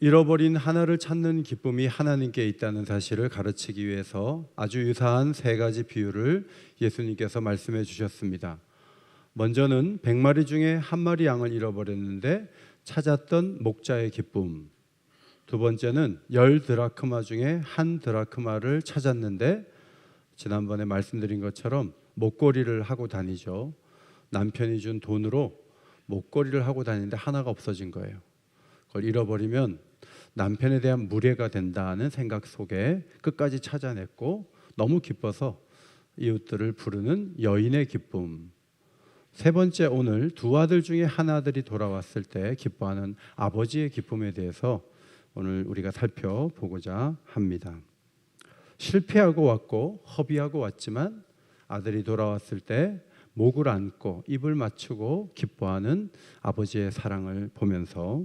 잃어버린 하나를 찾는 기쁨이 하나님께 있다는 사실을 가르치기 위해서 아주 유사한 세 가지 비유를 예수님께서 말씀해 주셨습니다. 먼저는 100마리 중에 한 마리 양을 잃어버렸는데 찾았던 목자의 기쁨. 두 번째는 10드라크마 중에 한 드라크마를 찾았는데 지난번에 말씀드린 것처럼 목걸이를 하고 다니죠. 남편이 준 돈으로 목걸이를 하고 다니는데 하나가 없어진 거예요. 그걸 잃어버리면 남편에 대한 무례가 된다는 생각 속에 끝까지 찾아냈고 너무 기뻐서 이웃들을 부르는 여인의 기쁨. 세 번째, 오늘 두 아들 중에 한 아들이 돌아왔을 때 기뻐하는 아버지의 기쁨에 대해서 오늘 우리가 살펴보고자 합니다. 실패하고 왔고 허비하고 왔지만 아들이 돌아왔을 때 목을 안고 입을 맞추고 기뻐하는 아버지의 사랑을 보면서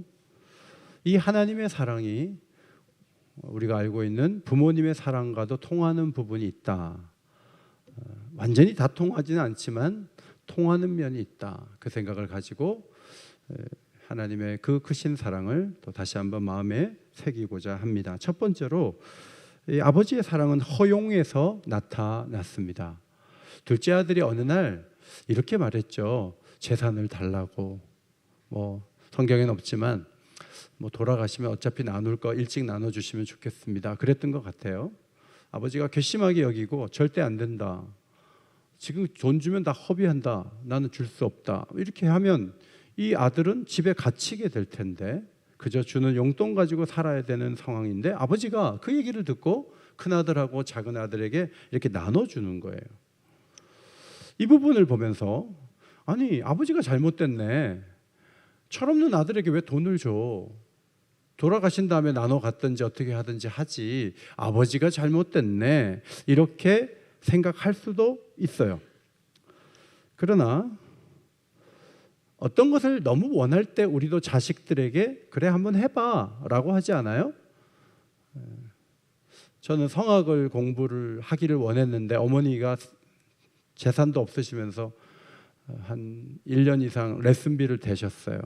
이 하나님의 사랑이 우리가 알고 있는 부모님의 사랑과도 통하는 부분이 있다. 완전히 다 통하지는 않지만 통하는 면이 있다. 그 생각을 가지고 하나님의 그 크신 사랑을 또 다시 한번 마음에 새기고자 합니다. 첫 번째로 이 아버지의 사랑은 허용에서 나타났습니다. 둘째 아들이 어느 날 이렇게 말했죠. 재산을 달라고. 성경에는 없지만 돌아가시면 어차피 나눌 거 일찍 나눠주시면 좋겠습니다. 그랬던 것 같아요. 아버지가 괘씸하게 여기고 절대 안 된다. 지금 돈 주면 다 허비한다. 나는 줄 수 없다. 이렇게 하면 이 아들은 집에 갇히게 될 텐데 그저 주는 용돈 가지고 살아야 되는 상황인데 아버지가 그 얘기를 듣고 큰아들하고 작은아들에게 이렇게 나눠주는 거예요. 이 부분을 보면서 아니 아버지가 잘못됐네. 철없는 아들에게 왜 돈을 줘? 돌아가신 다음에 나눠 갔든지 어떻게 하든지 하지. 아버지가 잘못됐네. 이렇게 생각할 수도 있어요. 그러나 어떤 것을 너무 원할 때 우리도 자식들에게 그래 한번 해봐 라고 하지 않아요? 저는 성악을 공부를 하기를 원했는데 어머니가 재산도 없으시면서 한 1년 이상 레슨비를 대셨어요.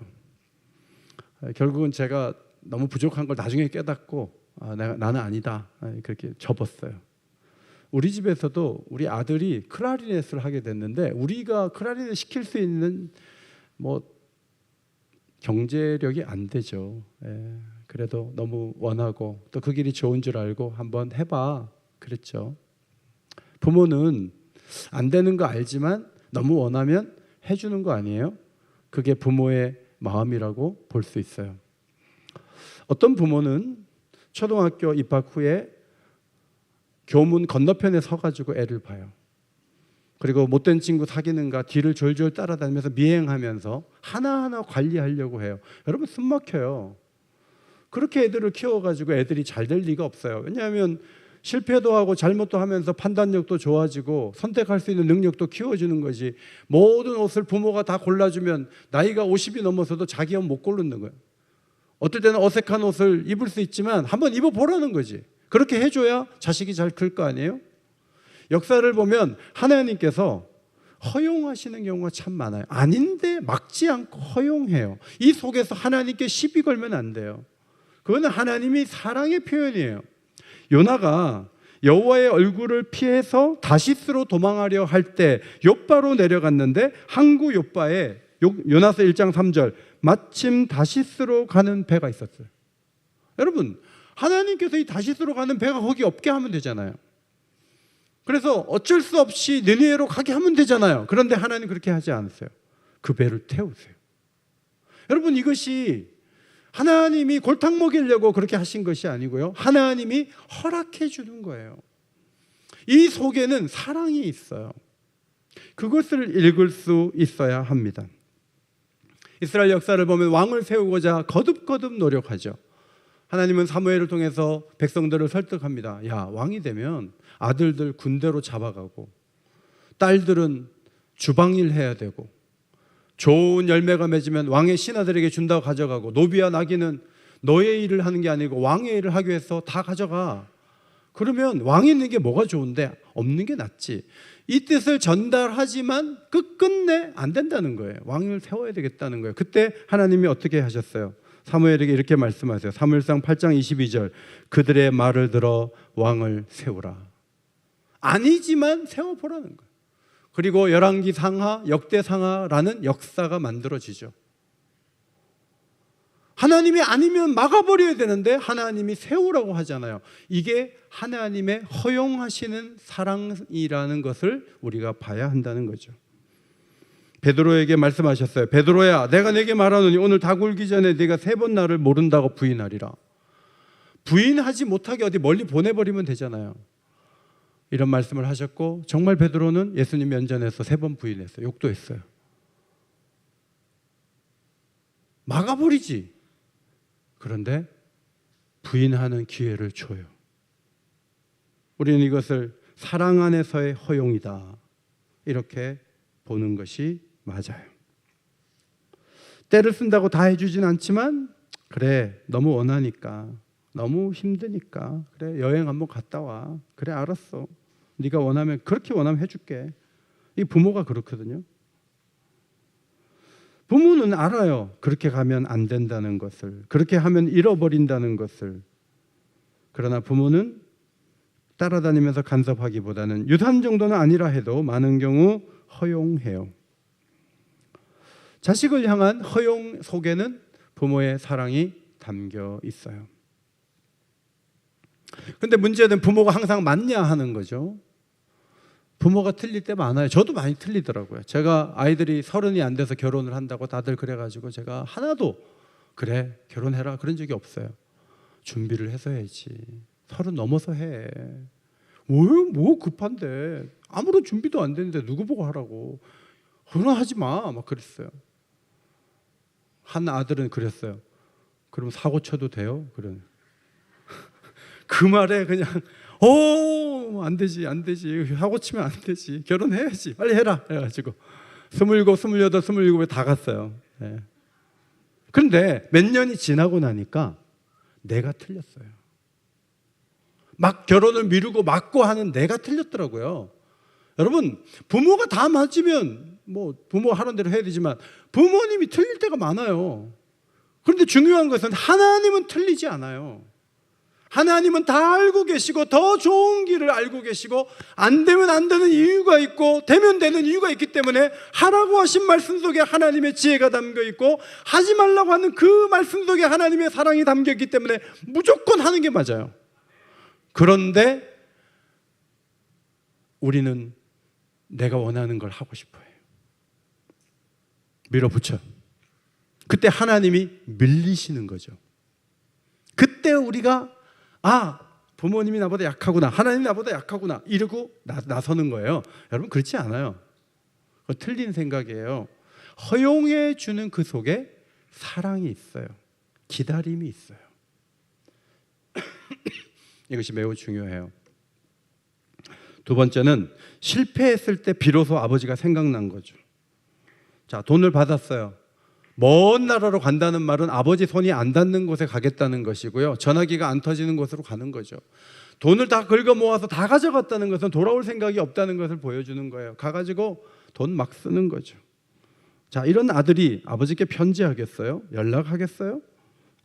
결국은 제가 너무 부족한 걸 나중에 깨닫고 나는 아니다 그렇게 접었어요. 우리 집에서도 우리 아들이 클라리넷을 하게 됐는데 우리가 클라리넷 시킬 수 있는 경제력이 안 되죠. 그래도 너무 원하고 또 그 길이 좋은 줄 알고 한번 해봐 그랬죠. 부모는 안 되는 거 알지만 너무 원하면 해주는 거 아니에요? 그게 부모의 마음이라고 볼 수 있어요. 어떤 부모는 초등학교 입학 후에 교문 건너편에 서가지고 애를 봐요. 그리고 못된 친구 사귀는가 뒤를 졸졸 따라다니면서 미행하면서 하나하나 관리하려고 해요. 여러분 숨 막혀요. 그렇게 애들을 키워가지고 애들이 잘 될 리가 없어요. 왜냐하면 실패도 하고 잘못도 하면서 판단력도 좋아지고 선택할 수 있는 능력도 키워주는 거지. 모든 옷을 부모가 다 골라주면 나이가 50이 넘어서도 자기 옷 못 고르는 거예요. 어떨 때는 어색한 옷을 입을 수 있지만 한번 입어보라는 거지. 그렇게 해줘야 자식이 잘 클 거 아니에요? 역사를 보면 하나님께서 허용하시는 경우가 참 많아요. 아닌데 막지 않고 허용해요. 이 속에서 하나님께 시비 걸면 안 돼요. 그거는 하나님이 사랑의 표현이에요. 요나가 여호와의 얼굴을 피해서 다시스로 도망하려 할 때 욥바로 내려갔는데 항구 욥바에 요나서 1장 3절 마침 다시스로 가는 배가 있었어요. 여러분 하나님께서 이 다시스로 가는 배가 거기 없게 하면 되잖아요. 그래서 어쩔 수 없이 느니웨로 가게 하면 되잖아요. 그런데 하나님 그렇게 하지 않으세요. 그 배를 태우세요. 여러분 이것이 하나님이 골탕 먹이려고 그렇게 하신 것이 아니고요. 하나님이 허락해 주는 거예요. 이 속에는 사랑이 있어요. 그것을 읽을 수 있어야 합니다. 이스라엘 역사를 보면 왕을 세우고자 거듭거듭 노력하죠. 하나님은 사무엘을 통해서 백성들을 설득합니다. 야, 왕이 되면 아들들 군대로 잡아가고 딸들은 주방일 해야 되고 좋은 열매가 맺으면 왕의 신하들에게 준다고 가져가고 노비와 나귀는 너의 일을 하는 게 아니고 왕의 일을 하기 위해서 다 가져가. 그러면 왕이 있는 게 뭐가 좋은데 없는 게 낫지. 이 뜻을 전달하지만 끝끝내 안 된다는 거예요. 왕을 세워야 되겠다는 거예요. 그때 하나님이 어떻게 하셨어요? 사무엘에게 이렇게 말씀하세요. 사무엘상 8장 22절. 그들의 말을 들어 왕을 세우라. 아니지만 세워보라는 거예요. 그리고 열왕기 상하, 역대 상하라는 역사가 만들어지죠. 하나님이 아니면 막아버려야 되는데 하나님이 세우라고 하잖아요. 이게 하나님의 허용하시는 사랑이라는 것을 우리가 봐야 한다는 거죠. 베드로에게 말씀하셨어요. 베드로야, 내가 내게 말하노니 오늘 다 굴기 전에 네가 3번 나를 모른다고 부인하리라. 부인하지 못하게 어디 멀리 보내버리면 되잖아요. 이런 말씀을 하셨고, 정말 베드로는 예수님 면전에서 3번 부인했어요. 욕도 했어요. 막아버리지. 그런데 부인하는 기회를 줘요. 우리는 이것을 사랑 안에서의 허용이다, 이렇게 보는 것이 맞아요. 때를 쓴다고 다 해주진 않지만, 그래 너무 원하니까, 너무 힘드니까, 그래 여행 한번 갔다 와, 그래 알았어, 네가 원하면, 그렇게 원하면 해줄게. 이 부모가 그렇거든요. 부모는 알아요. 그렇게 가면 안 된다는 것을, 그렇게 하면 잃어버린다는 것을. 그러나 부모는 따라다니면서 간섭하기보다는, 유산 정도는 아니라 해도 많은 경우 허용해요. 자식을 향한 허용 속에는 부모의 사랑이 담겨 있어요. 그런데 문제는 부모가 항상 맞냐 하는 거죠. 부모가 틀릴 때 많아요. 저도 많이 틀리더라고요. 제가 아이들이 30이 안 돼서 결혼을 한다고 다들 그래가지고 제가 하나도 그래 결혼해라 그런 적이 없어요. 준비를 해서 해야지. 30 넘어서 해. 뭐 급한데, 아무런 준비도 안 되는데 누구 보고 하라고. 결혼하지 마, 막 그랬어요. 한 아들은 그랬어요. 그럼 사고 쳐도 돼요? 그런. 그 말에 그냥 안 되지, 안 되지. 사고 치면 안 되지. 결혼해야지. 빨리 해라. 해가지고 27, 28, 27에 다 갔어요. 네. 그런데 몇 년이 지나고 나니까 내가 틀렸어요. 막 결혼을 미루고 막고 하는 내가 틀렸더라고요. 여러분, 부모가 다 맞으면 뭐 부모 하는 대로 해야 되지만 부모님이 틀릴 때가 많아요. 그런데 중요한 것은 하나님은 틀리지 않아요. 하나님은 다 알고 계시고 더 좋은 길을 알고 계시고, 안 되면 안 되는 이유가 있고 되면 되는 이유가 있기 때문에 하라고 하신 말씀 속에 하나님의 지혜가 담겨 있고, 하지 말라고 하는 그 말씀 속에 하나님의 사랑이 담겨 있기 때문에 무조건 하는 게 맞아요. 그런데 우리는 내가 원하는 걸 하고 싶어 해요. 밀어붙여. 그때 하나님이 밀리시는 거죠. 그때 우리가 부모님이 나보다 약하구나, 하나님이 나보다 약하구나 이러고 나서는 거예요. 여러분, 그렇지 않아요. 틀린 생각이에요. 허용해 주는 그 속에 사랑이 있어요. 기다림이 있어요. 이것이 매우 중요해요. 두 번째는 실패했을 때 비로소 아버지가 생각난 거죠. 자, 돈을 받았어요. 먼 나라로 간다는 말은 아버지 손이 안 닿는 곳에 가겠다는 것이고요. 전화기가 안 터지는 곳으로 가는 거죠. 돈을 다 긁어 모아서 다 가져갔다는 것은 돌아올 생각이 없다는 것을 보여주는 거예요. 가가지고 돈 막 쓰는 거죠. 자, 이런 아들이 아버지께 편지하겠어요? 연락하겠어요?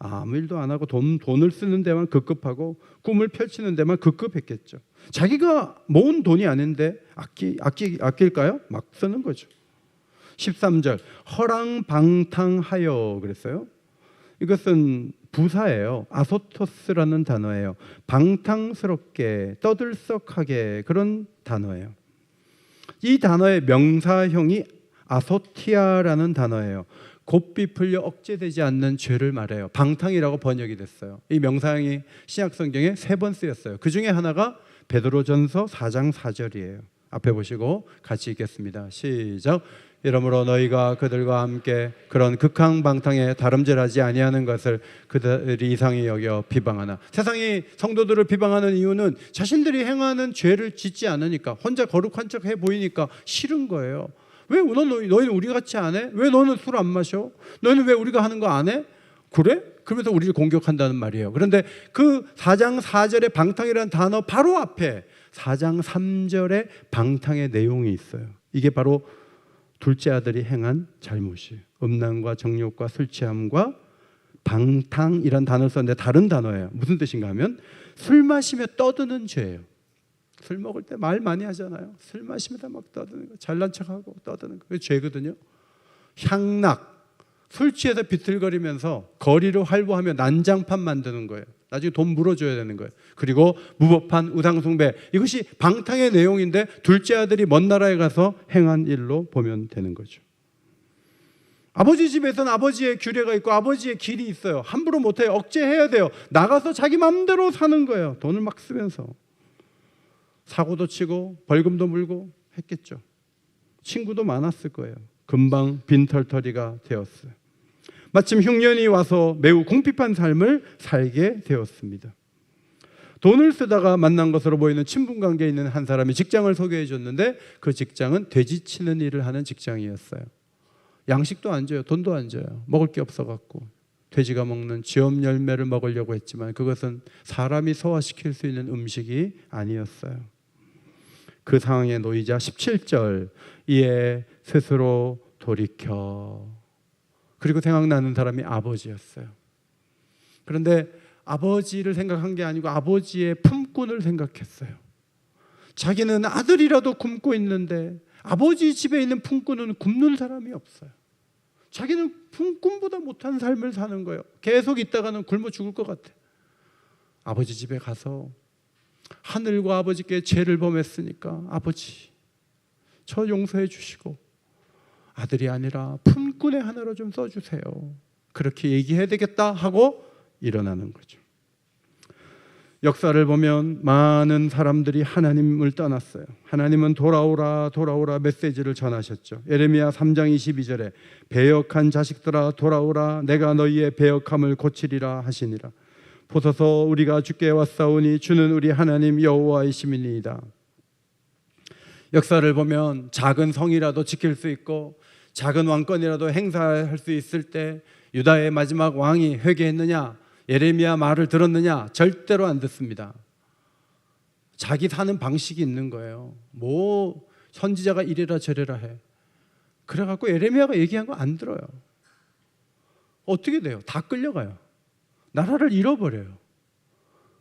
아무 일도 안 하고 돈을 쓰는 데만 급급하고 꿈을 펼치는 데만 급급했겠죠. 자기가 모은 돈이 아닌데 아낄까요? 막 쓰는 거죠. 13절, 허랑방탕하여 그랬어요. 이것은 부사예요. 아소토스라는 단어예요. 방탕스럽게, 떠들썩하게, 그런 단어예요. 이 단어의 명사형이 아소티아라는 단어예요. 곱비 풀려 억제되지 않는 죄를 말해요. 방탕이라고 번역이 됐어요. 이 명사형이 신약성경에 3번 쓰였어요. 그 중에 하나가 베드로전서 4장 4절이에요. 앞에 보시고 같이 읽겠습니다. 시작. 이러므로 너희가 그들과 함께 그런 극한방탕에 다름질하지 아니하는 것을 그들이 이상히 여겨 비방하나. 세상이 성도들을 비방하는 이유는 자신들이 행하는 죄를 짓지 않으니까, 혼자 거룩한 척 해 보이니까 싫은 거예요. 왜 너희는 우리같이 안 해? 왜 너는 술 안 마셔? 너희는 왜 우리가 하는 거 안 해? 그래? 그러면서 우리를 공격한다는 말이에요. 그런데 그 4장 4절의 방탕이라는 단어 바로 앞에 4장 3절의 방탕의 내용이 있어요. 이게 바로 둘째 아들이 행한 잘못이에요. 음란과 정욕과 술 취함과 방탕이란 단어를 썼는데 다른 단어예요. 무슨 뜻인가 하면 술 마시며 떠드는 죄예요. 술 먹을 때 말 많이 하잖아요. 술 마시면서 막 떠드는 거, 잘난 척하고 떠드는 거, 그게 죄거든요. 향락, 술 취해서 비틀거리면서 거리를 활보하며 난장판 만드는 거예요. 나중에 돈 물어줘야 되는 거예요. 그리고 무법한 우상숭배, 이것이 방탕의 내용인데 둘째 아들이 먼 나라에 가서 행한 일로 보면 되는 거죠. 아버지 집에서는 아버지의 규례가 있고 아버지의 길이 있어요. 함부로 못해요. 억제해야 돼요. 나가서 자기 마음대로 사는 거예요. 돈을 막 쓰면서 사고도 치고 벌금도 물고 했겠죠. 친구도 많았을 거예요. 금방 빈털터리가 되었어요. 마침 흉년이 와서 매우 궁핍한 삶을 살게 되었습니다. 돈을 쓰다가 만난 것으로 보이는 친분관계에 있는 한 사람이 직장을 소개해 줬는데 그 직장은 돼지 치는 일을 하는 직장이었어요. 양식도 안 줘요. 돈도 안 줘요. 먹을 게 없어갖고 돼지가 먹는 쥐엄 열매를 먹으려고 했지만 그것은 사람이 소화시킬 수 있는 음식이 아니었어요. 그 상황에 놓이자 17절, 이에 스스로 돌이켜. 그리고 생각나는 사람이 아버지였어요. 그런데 아버지를 생각한 게 아니고 아버지의 품꾼을 생각했어요. 자기는 아들이라도 굶고 있는데 아버지 집에 있는 품꾼은 굶는 사람이 없어요. 자기는 품꾼보다 못한 삶을 사는 거예요. 계속 있다가는 굶어 죽을 것 같아. 아버지 집에 가서 하늘과 아버지께 죄를 범했으니까 아버지 저 용서해 주시고 아들이 아니라 품꾼의 하나로 좀 써주세요. 그렇게 얘기해야 되겠다 하고 일어나는 거죠. 역사를 보면 많은 사람들이 하나님을 떠났어요. 하나님은 돌아오라 돌아오라 메시지를 전하셨죠. 예레미야 3장 22절에 배역한 자식들아 돌아오라 내가 너희의 배역함을 고치리라 하시니라. 보소서 우리가 주께 왔사오니 주는 우리 하나님 여호와이시니이다. 역사를 보면 작은 성이라도 지킬 수 있고 작은 왕권이라도 행사할 수 있을 때 유다의 마지막 왕이 회개했느냐, 예레미야 말을 들었느냐? 절대로 안 듣습니다. 자기 사는 방식이 있는 거예요. 뭐 선지자가 이래라 저래라 해. 그래갖고 예레미야가 얘기한 거 안 들어요. 어떻게 돼요? 다 끌려가요. 나라를 잃어버려요.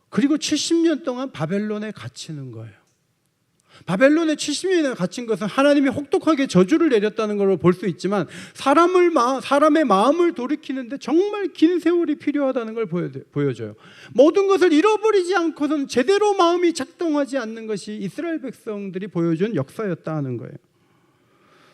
그리고 70년 동안 바벨론에 갇히는 거예요. 바벨론에 70년이나 갇힌 것은 하나님이 혹독하게 저주를 내렸다는 걸 볼 수 있지만 사람의 마음을 돌이키는데 정말 긴 세월이 필요하다는 걸 보여줘요. 모든 것을 잃어버리지 않고서는 제대로 마음이 작동하지 않는 것이 이스라엘 백성들이 보여준 역사였다 하는 거예요.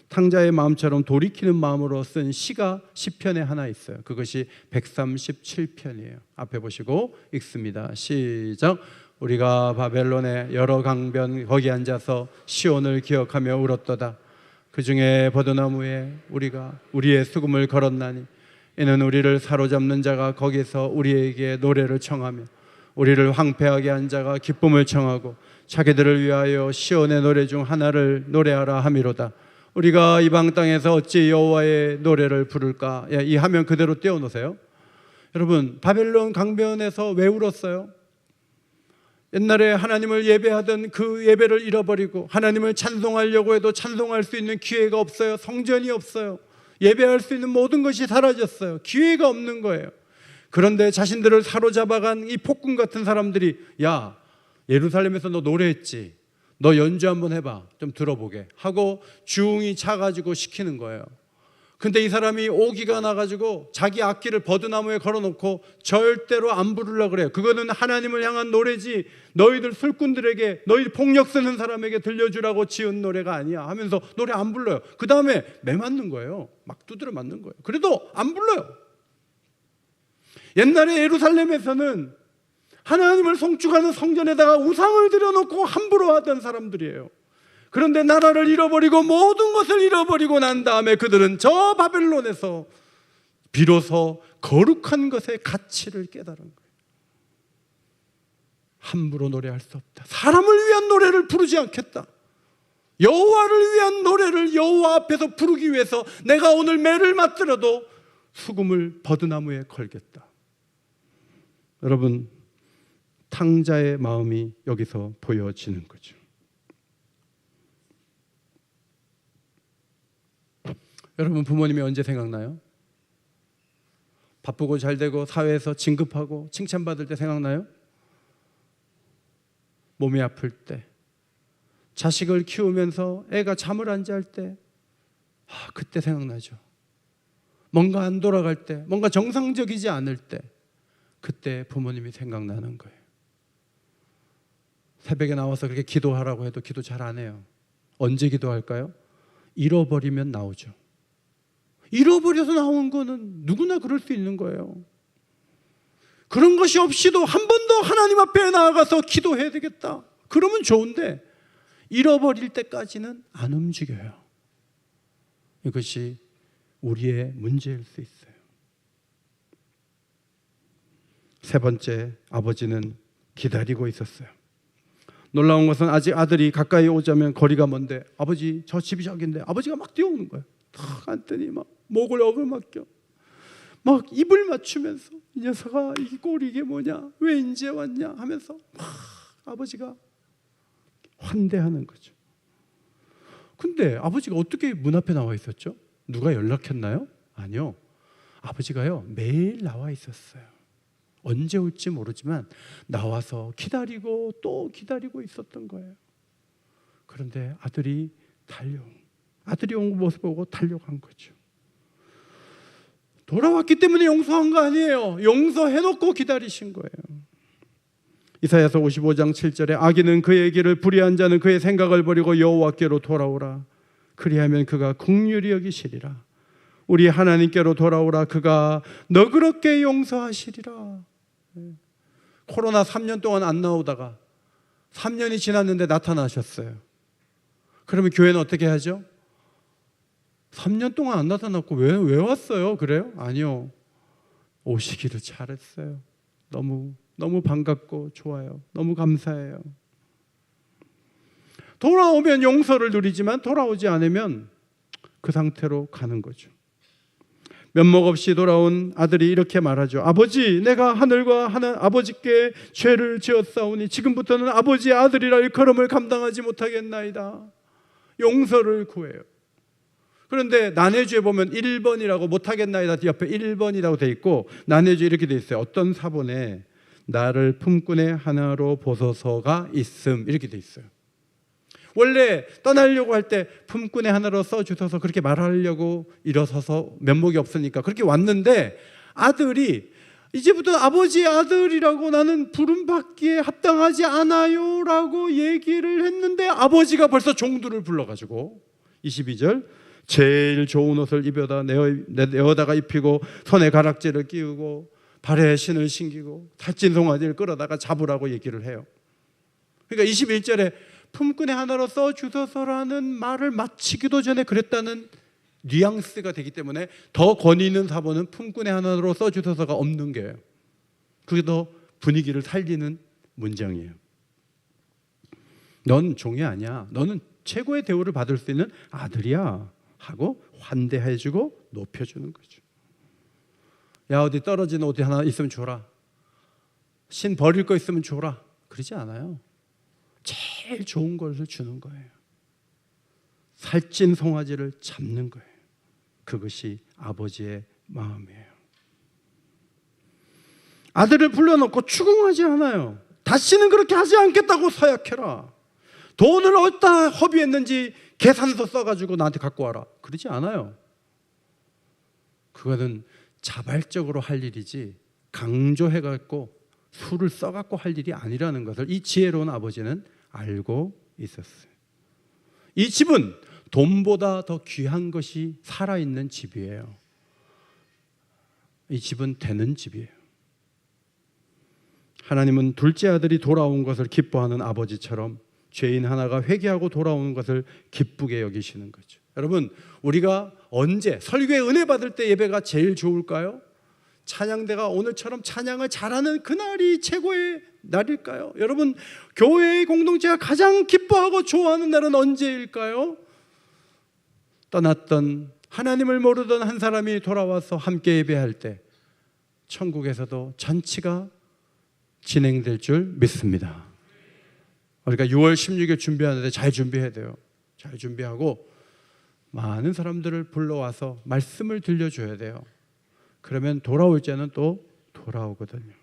탕자의 마음처럼 돌이키는 마음으로 쓴 시가 시편에 하나 있어요. 그것이 137편이에요. 앞에 보시고 읽습니다. 시작. 우리가 바벨론의 여러 강변 거기 앉아서 시온을 기억하며 울었도다. 그 중에 버드나무에 우리가 우리의 수금을 걸었나니 이는 우리를 사로잡는 자가 거기서 우리에게 노래를 청하며 우리를 황폐하게 한 자가 기쁨을 청하고 자기들을 위하여 시온의 노래 중 하나를 노래하라 함이로다. 우리가 이방 땅에서 어찌 여호와의 노래를 부를까? 이 화면 그대로 띄워놓으세요. 여러분, 바벨론 강변에서 왜 울었어요? 옛날에 하나님을 예배하던 그 예배를 잃어버리고 하나님을 찬송하려고 해도 찬송할 수 있는 기회가 없어요. 성전이 없어요. 예배할 수 있는 모든 것이 사라졌어요. 기회가 없는 거예요. 그런데 자신들을 사로잡아간 이 폭군 같은 사람들이 야, 예루살렘에서 너 노래했지? 너 연주 한번 해봐. 좀 들어보게 하고 주웅이 차가지고 시키는 거예요. 근데 이 사람이 오기가 나가지고 자기 악기를 버드나무에 걸어놓고 절대로 안 부르려고 그래요. 그거는 하나님을 향한 노래지 너희들 술꾼들에게, 너희 폭력 쓰는 사람에게 들려주라고 지은 노래가 아니야 하면서 노래 안 불러요. 그 다음에 매 맞는 거예요. 막 두드려 맞는 거예요. 그래도 안 불러요. 옛날에 예루살렘에서는 하나님을 송축하는 성전에다가 우상을 들여놓고 함부로 하던 사람들이에요. 그런데 나라를 잃어버리고 모든 것을 잃어버리고 난 다음에 그들은 저 바벨론에서 비로소 거룩한 것의 가치를 깨달은 거예요. 함부로 노래할 수 없다. 사람을 위한 노래를 부르지 않겠다. 여호와를 위한 노래를 여호와 앞에서 부르기 위해서 내가 오늘 매를 맞들어도 수금을 버드나무에 걸겠다. 여러분, 탕자의 마음이 여기서 보여지는 거죠. 여러분, 부모님이 언제 생각나요? 바쁘고 잘 되고 사회에서 진급하고 칭찬받을 때 생각나요? 몸이 아플 때, 자식을 키우면서 애가 잠을 안 잘 때, 그때 생각나죠. 뭔가 안 돌아갈 때, 뭔가 정상적이지 않을 때, 그때 부모님이 생각나는 거예요. 새벽에 나와서 그렇게 기도하라고 해도 기도 잘 안 해요. 언제 기도할까요? 잃어버리면 나오죠. 잃어버려서 나온 거는 누구나 그럴 수 있는 거예요. 그런 것이 없이도 한 번 더 하나님 앞에 나아가서 기도해야 되겠다. 그러면 좋은데 잃어버릴 때까지는 안 움직여요. 이것이 우리의 문제일 수 있어요. 세 번째, 아버지는 기다리고 있었어요. 놀라운 것은 아직 아들이 가까이 오자면 거리가 먼데, 아버지 저 집이 저긴데, 아버지가 막 뛰어오는 거예요. 탁 앉더니 막 목을 어글맞겨 막 입을 맞추면서, 이 녀석아 이 꼴이 이게 뭐냐, 왜 이제 왔냐 하면서 막 아버지가 환대하는 거죠. 근데 아버지가 어떻게 문 앞에 나와 있었죠? 누가 연락했나요? 아니요, 아버지가요 매일 나와 있었어요. 언제 올지 모르지만 나와서 기다리고 또 기다리고 있었던 거예요. 그런데 아들이 온 모습 보고 달려간 거죠. 돌아왔기 때문에 용서한 거 아니에요. 용서해놓고 기다리신 거예요. 이사야서 55장 7절에 악인은 그의 길을 불의한 자는 그의 생각을 버리고 여호와께로 돌아오라. 그리하면 그가 긍휼히 여기시리라. 우리 하나님께로 돌아오라. 그가 너그럽게 용서하시리라. 코로나 3년 동안 안 나오다가 3년이 지났는데 나타나셨어요. 그러면 교회는 어떻게 하죠? 3년 동안 안 나타났고 왜 왔어요? 그래요? 아니요, 오시기를 잘했어요. 너무 반갑고 좋아요. 너무 감사해요. 돌아오면 용서를 누리지만 돌아오지 않으면 그 상태로 가는 거죠. 면목 없이 돌아온 아들이 이렇게 말하죠. 아버지, 내가 하늘과 아버지께 죄를 지었사오니 지금부터는 아버지의 아들이라 일컬음을 감당하지 못하겠나이다. 용서를 구해요. 그런데 난해주에 보면 1번이라고 못하겠나이다 옆에 1번이라고 돼 있고, 난해주에 이렇게 돼 있어요. 어떤 사본에 나를 품꾼의 하나로 보소서가 있음, 이렇게 돼 있어요. 원래 떠나려고 할 때 품꾼의 하나로 써주셔서 그렇게 말하려고 일어서서 면목이 없으니까 그렇게 왔는데, 아들이 이제부터 아버지의 아들이라고 나는 부름받기에 합당하지 않아요 라고 얘기를 했는데, 아버지가 벌써 종들을 불러가지고 22절 제일 좋은 옷을 내어다가 입히고 손에 가락지를 끼우고 발에 신을 신기고 살찐 송아지를 끌어다가 잡으라고 얘기를 해요. 그러니까 21절에 품꾼의 하나로 써주소서라는 말을 마치기도 전에 그랬다는 뉘앙스가 되기 때문에 더 권위 있는 사본은 품꾼의 하나로 써주소서가 없는 게예요. 그게 더 분위기를 살리는 문장이에요. 넌 종이 아니야. 너는 최고의 대우를 받을 수 있는 아들이야 하고 환대해주고 높여주는 거죠. 야, 어디 떨어진 옷이 하나 있으면 줘라. 신 버릴 거 있으면 줘라. 그러지 않아요. 제일 좋은 것을 주는 거예요. 살찐 송아지를 잡는 거예요. 그것이 아버지의 마음이에요. 아들을 불러놓고 추궁하지 않아요. 다시는 그렇게 하지 않겠다고 서약해라. 돈을 어디다 허비했는지 계산서 써가지고 나한테 갖고 와라. 그러지 않아요. 그거는 자발적으로 할 일이지 강조해갖고 수를 써갖고 할 일이 아니라는 것을 이 지혜로운 아버지는 알고 있었어요. 이 집은 돈보다 더 귀한 것이 살아있는 집이에요. 이 집은 되는 집이에요. 하나님은 둘째 아들이 돌아온 것을 기뻐하는 아버지처럼 죄인 하나가 회개하고 돌아오는 것을 기쁘게 여기시는 거죠. 여러분, 우리가 언제 설교에 은혜 받을 때 예배가 제일 좋을까요? 찬양대가 오늘처럼 찬양을 잘하는 그날이 최고의 날일까요? 여러분, 교회의 공동체가 가장 기뻐하고 좋아하는 날은 언제일까요? 떠났던 하나님을 모르던 한 사람이 돌아와서 함께 예배할 때 천국에서도 잔치가 진행될 줄 믿습니다. 우리가 6월 16일 준비하는데 잘 준비해야 돼요. 잘 준비하고 많은 사람들을 불러와서 말씀을 들려줘야 돼요. 그러면 돌아올 때는 또 돌아오거든요.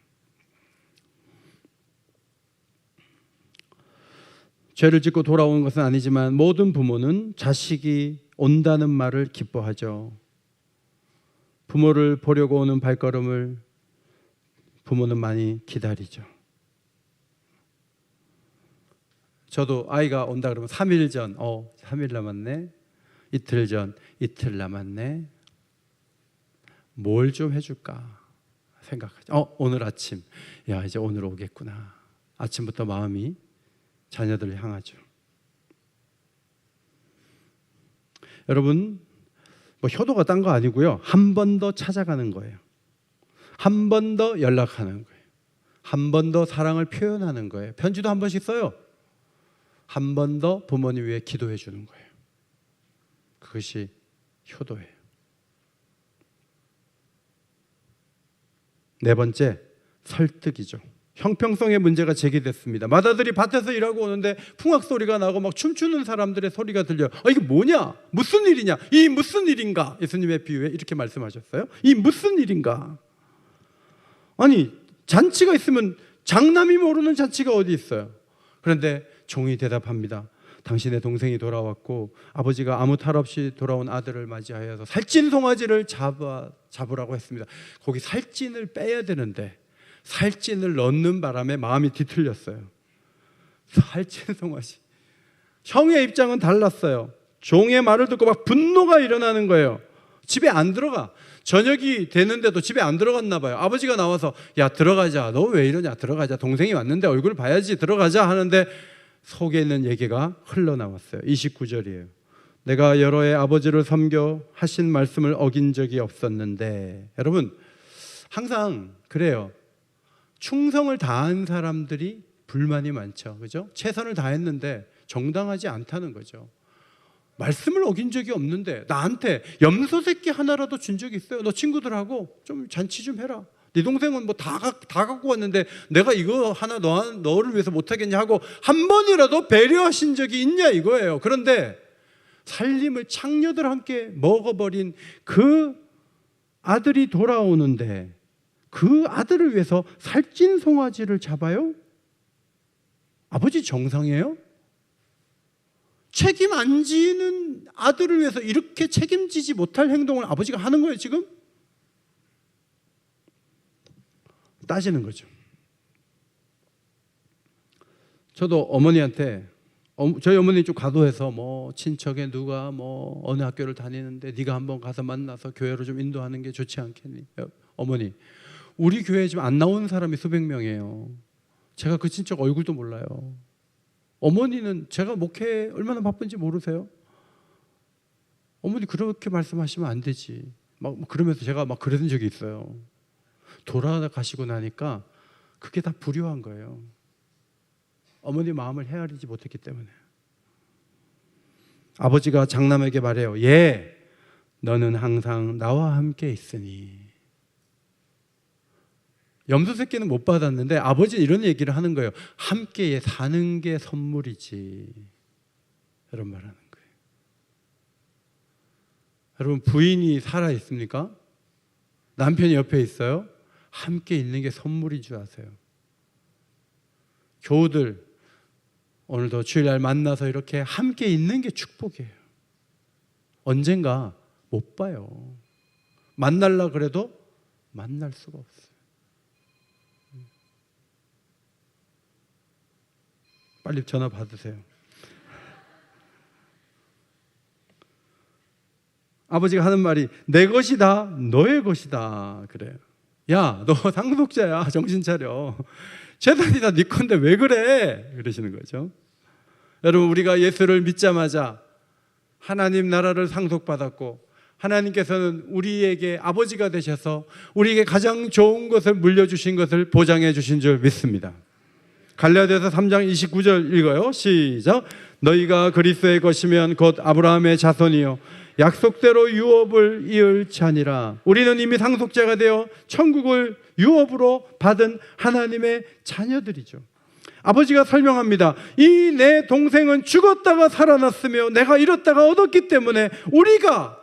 죄를 짓고 돌아오는 것은 아니지만 모든 부모는 자식이 온다는 말을 기뻐하죠. 부모를 보려고 오는 발걸음을 부모는 많이 기다리죠. 저도 아이가 온다 그러면 3일 전, 3일 남았네. 이틀 전, 이틀 남았네. 뭘 좀 해줄까 생각하죠. 오늘 아침, 야 이제 오늘 오겠구나. 아침부터 마음이 자녀들을 향하죠. 여러분, 뭐 효도가 딴 거 아니고요. 한 번 더 찾아가는 거예요. 한 번 더 연락하는 거예요. 한 번 더 사랑을 표현하는 거예요. 편지도 한 번씩 써요. 한 번 더 부모님 위해 기도해 주는 거예요. 그것이 효도예요. 네 번째, 설득이죠. 형평성의 문제가 제기됐습니다. 맏아들이 밭에서 일하고 오는데 풍악 소리가 나고 막 춤추는 사람들의 소리가 들려요. 이게 뭐냐? 무슨 일이냐? 이 무슨 일인가? 예수님의 비유에 이렇게 말씀하셨어요. 이 무슨 일인가? 아니, 잔치가 있으면 장남이 모르는 잔치가 어디 있어요? 그런데 종이 대답합니다. 당신의 동생이 돌아왔고 아버지가 아무 탈 없이 돌아온 아들을 맞이하여서 살찐 송아지를 잡으라고 했습니다. 거기 살찐을 빼야 되는데 살찐을 넣는 바람에 마음이 뒤틀렸어요. 살찐 송아지. 형의 입장은 달랐어요. 종의 말을 듣고 막 분노가 일어나는 거예요. 집에 안 들어가. 저녁이 되는데도 집에 안 들어갔나 봐요. 아버지가 나와서 야 들어가자. 너 왜 이러냐. 들어가자. 동생이 왔는데 얼굴 봐야지. 들어가자 하는데 속에 있는 얘기가 흘러나왔어요. 29절이에요. 내가 여러 해 아버지를 섬겨 하신 말씀을 어긴 적이 없었는데. 여러분 항상 그래요. 충성을 다한 사람들이 불만이 많죠. 그죠? 최선을 다했는데 정당하지 않다는 거죠. 말씀을 어긴 적이 없는데 나한테 염소 새끼 하나라도 준 적이 있어요? 너 친구들하고 좀 잔치 좀 해라. 네 동생은 뭐 다 갖고 왔는데 내가 이거 하나 너를 위해서 못하겠냐 하고 한 번이라도 배려하신 적이 있냐 이거예요. 그런데 살림을 창녀들 함께 먹어버린 그 아들이 돌아오는데 그 아들을 위해서 살찐 송아지를 잡아요? 아버지 정상이에요? 책임 안 지는 아들을 위해서 이렇게 책임지지 못할 행동을 아버지가 하는 거예요 지금? 따지는 거죠. 저도 어머니한테 저희 어머니 좀 과도해서 뭐 친척에 누가 뭐 어느 학교를 다니는데 네가 한번 가서 만나서 교회로 좀 인도하는 게 좋지 않겠니? 어머니 우리 교회에 지금 안 나오는 사람이 수백 명이에요. 제가 그 친척 얼굴도 몰라요. 어머니는 제가 목회에 얼마나 바쁜지 모르세요? 어머니 그렇게 말씀하시면 안 되지. 막 그러면서 제가 막 그랬던 적이 있어요. 돌아가시고 나니까 그게 다 불효한 거예요. 어머니 마음을 헤아리지 못했기 때문에. 아버지가 장남에게 말해요. 얘, 너는 항상 나와 함께 있으니. 염소 새끼는 못 받았는데 아버지는 이런 얘기를 하는 거예요. 함께 사는 게 선물이지. 이런 말 하는 거예요. 여러분 부인이 살아 있습니까? 남편이 옆에 있어요? 함께 있는 게 선물인 줄 아세요? 교우들 오늘도 주일날 만나서 이렇게 함께 있는 게 축복이에요. 언젠가 못 봐요. 만날라 그래도 만날 수가 없어요. 빨리 전화 받으세요. 아버지가 하는 말이 내 것이다 너의 것이다 그래요. 야, 너 상속자야. 정신 차려. 재산이 다 네 건데 왜 그래? 그러시는 거죠. 여러분 우리가 예수를 믿자마자 하나님 나라를 상속받았고 하나님께서는 우리에게 아버지가 되셔서 우리에게 가장 좋은 것을 물려주신 것을 보장해 주신 줄 믿습니다. 갈라디아서 3장 29절 읽어요. 시작. 너희가 그리스도의 것이면 곧 아브라함의 자손이요 약속대로 유업을 이을 자니라. 우리는 이미 상속자가 되어 천국을 유업으로 받은 하나님의 자녀들이죠. 아버지가 설명합니다. 이 내 동생은 죽었다가 살아났으며 내가 잃었다가 얻었기 때문에 우리가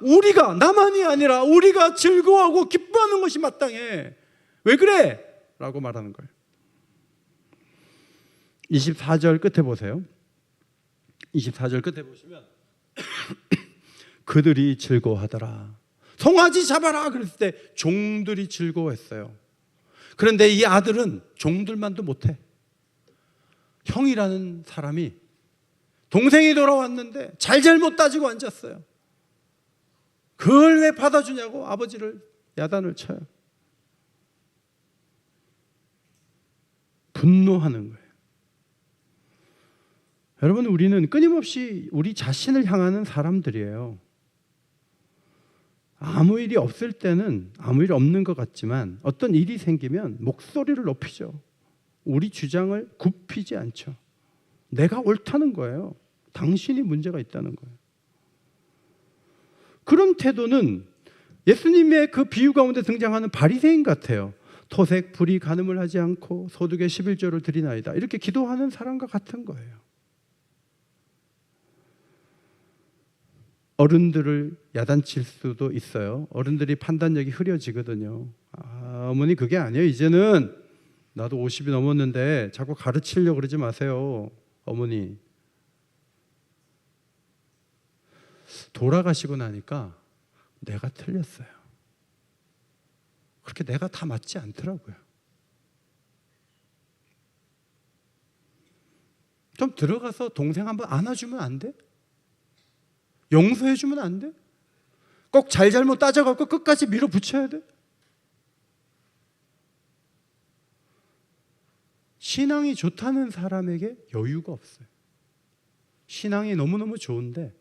나만이 아니라 우리가 즐거워하고 기뻐하는 것이 마땅해. 왜 그래? 라고 말하는 거예요. 24절 끝에 보세요. 24절 끝에 보시면 그들이 즐거워하더라. 송아지 잡아라 그랬을 때 종들이 즐거워했어요. 그런데 이 아들은 종들만도 못해. 형이라는 사람이 동생이 돌아왔는데 잘잘못 따지고 앉았어요. 그걸 왜 받아주냐고 아버지를 야단을 쳐요. 분노하는 거예요. 여러분, 우리는 끊임없이 우리 자신을 향하는 사람들이에요. 아무 일이 없을 때는 아무 일 없는 것 같지만 어떤 일이 생기면 목소리를 높이죠. 우리 주장을 굽히지 않죠. 내가 옳다는 거예요. 당신이 문제가 있다는 거예요. 그런 태도는 예수님의 그 비유 가운데 등장하는 바리새인 같아요. 토색, 불의, 간음을 하지 않고 소득의 11조를 드리나이다. 이렇게 기도하는 사람과 같은 거예요. 어른들을 야단칠 수도 있어요. 어른들이 판단력이 흐려지거든요. 어머니 그게 아니에요. 이제는 나도 50이 넘었는데 자꾸 가르치려고 그러지 마세요. 어머니. 돌아가시고 나니까 내가 틀렸어요. 그렇게 내가 다 맞지 않더라고요. 좀 들어가서 동생 한번 안아주면 안 돼? 용서해주면 안 돼? 꼭 잘잘못 따져갖고 끝까지 밀어붙여야 돼? 신앙이 좋다는 사람에게 여유가 없어요. 신앙이 너무너무 좋은데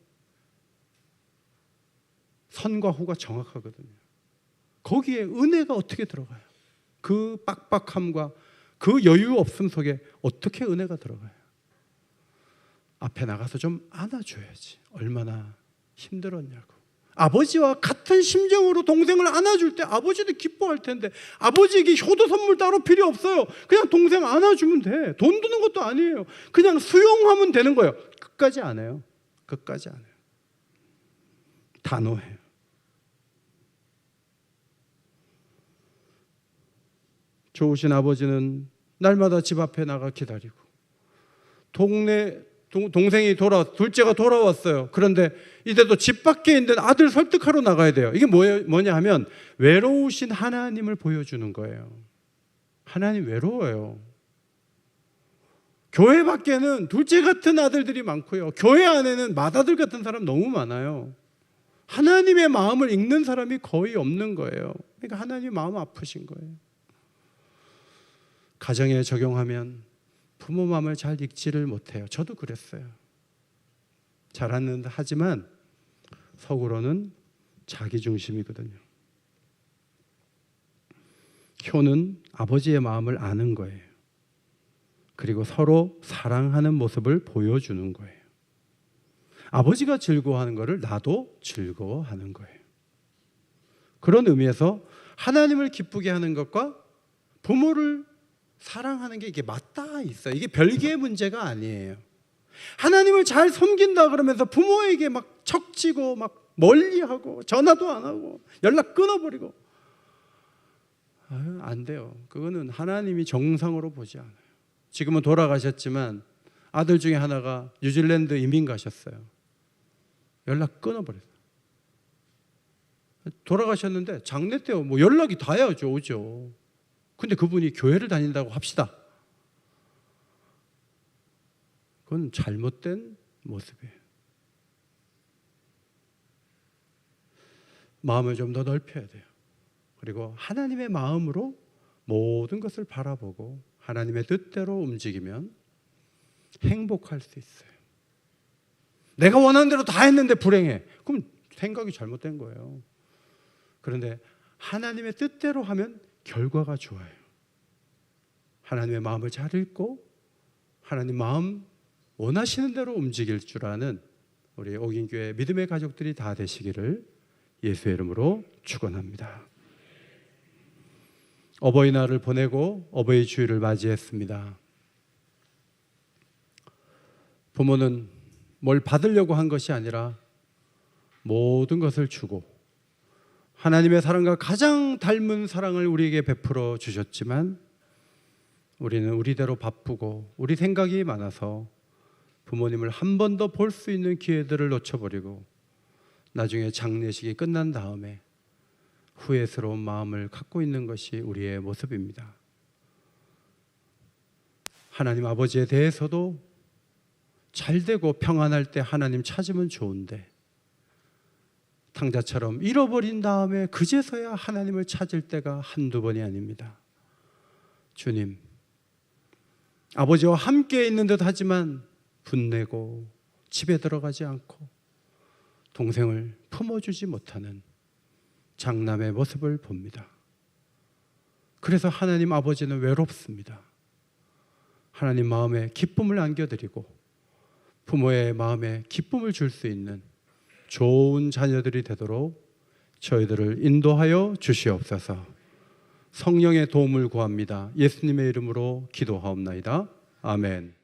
선과 후가 정확하거든요. 거기에 은혜가 어떻게 들어가요? 그 빡빡함과 그 여유 없음 속에 어떻게 은혜가 들어가요? 앞에 나가서 좀 안아줘야지. 얼마나 힘들었냐고. 아버지와 같은 심정으로 동생을 안아줄 때 아버지도 기뻐할 텐데 아버지에게 효도 선물 따로 필요 없어요. 그냥 동생 안아주면 돼. 돈 드는 것도 아니에요. 그냥 수용하면 되는 거예요. 끝까지 안 해요. 끝까지 안 해요. 단호해요. 좋으신 아버지는 날마다 집 앞에 나가 기다리고 동생이 둘째가 돌아왔어요. 그런데 이제도 집 밖에 있는 아들 설득하러 나가야 돼요. 이게 뭐냐 하면 외로우신 하나님을 보여주는 거예요. 하나님 외로워요. 교회 밖에는 둘째 같은 아들들이 많고요. 교회 안에는 맏아들 같은 사람 너무 많아요. 하나님의 마음을 읽는 사람이 거의 없는 거예요. 그러니까 하나님 마음 아프신 거예요. 가정에 적용하면 부모 마음을 잘 읽지를 못해요. 저도 그랬어요. 잘하는 하지만 속으로는 자기 중심이거든요. 효는 아버지의 마음을 아는 거예요. 그리고 서로 사랑하는 모습을 보여주는 거예요. 아버지가 즐거워하는 것을 나도 즐거워하는 거예요. 그런 의미에서 하나님을 기쁘게 하는 것과 부모를 사랑하는 게 이게 맞닿아 있어요. 이게 별개의 문제가 아니에요. 하나님을 잘 섬긴다 그러면서 부모에게 막 척지고 막 멀리하고 전화도 안 하고 연락 끊어버리고 안 돼요. 그거는 하나님이 정상으로 보지 않아요. 지금은 돌아가셨지만 아들 중에 하나가 뉴질랜드 이민 가셨어요. 연락 끊어버렸어요. 돌아가셨는데 장례 때 뭐 연락이 닿아야죠. 오죠. 근데 그분이 교회를 다닌다고 합시다. 그건 잘못된 모습이에요. 마음을 좀 더 넓혀야 돼요. 그리고 하나님의 마음으로 모든 것을 바라보고 하나님의 뜻대로 움직이면 행복할 수 있어요. 내가 원하는 대로 다 했는데 불행해. 그럼 생각이 잘못된 거예요. 그런데 하나님의 뜻대로 하면 결과가 좋아요. 하나님의 마음을 잘 읽고 하나님 마음 원하시는 대로 움직일 줄 아는 우리 옥인교회 믿음의 가족들이 다 되시기를 예수의 이름으로 축원합니다. 어버이날을 보내고 어버이 주일을 맞이했습니다. 부모는 뭘 받으려고 한 것이 아니라 모든 것을 주고 하나님의 사랑과 가장 닮은 사랑을 우리에게 베풀어 주셨지만 우리는 우리대로 바쁘고 우리 생각이 많아서 부모님을 한 번 더 볼 수 있는 기회들을 놓쳐버리고 나중에 장례식이 끝난 다음에 후회스러운 마음을 갖고 있는 것이 우리의 모습입니다. 하나님 아버지에 대해서도 잘되고 평안할 때 하나님 찾으면 좋은데 탕자처럼 잃어버린 다음에 그제서야 하나님을 찾을 때가 한두 번이 아닙니다. 주님, 아버지와 함께 있는 듯 하지만 분내고 집에 들어가지 않고 동생을 품어주지 못하는 장남의 모습을 봅니다. 그래서 하나님 아버지는 외롭습니다. 하나님 마음에 기쁨을 안겨드리고 부모의 마음에 기쁨을 줄 수 있는 좋은 자녀들이 되도록 저희들을 인도하여 주시옵소서. 성령의 도움을 구합니다. 예수님의 이름으로 기도하옵나이다. 아멘.